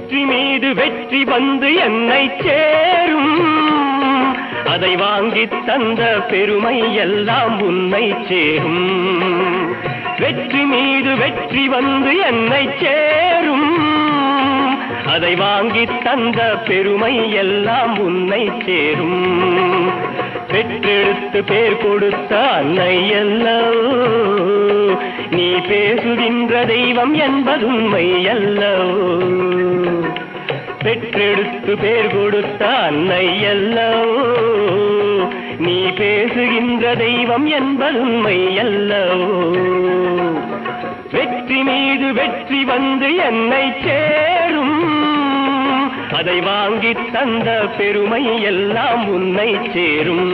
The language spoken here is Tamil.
வெற்றி மீது வெற்றி வந்து என்னை சேரும், அதை வாங்கி தந்த பெருமை எல்லாம் உன்னை சேரும். வெற்றி மீது வெற்றி வந்து என்னை சேரும், அதை வாங்கி தந்த பெருமை எல்லாம் உன்னை சேரும். பெற்றெடுத்து பேர் கொடுத்த அன்னை அல்லவோ, நீ பேசுகின்ற தெய்வம் என்பதுண்மை அல்லவோ. பெற்றெடுத்து பேர் கொடுத்த அன்னை அல்லவோ, நீ பேசுகின்ற தெய்வம் என்பதுண்மை அல்லவோ. வெற்றி மீது வெற்றி வந்து என்னை சேரும், அதை வாங்கி தந்த பெருமை எல்லாம் உன்னை சேரும்.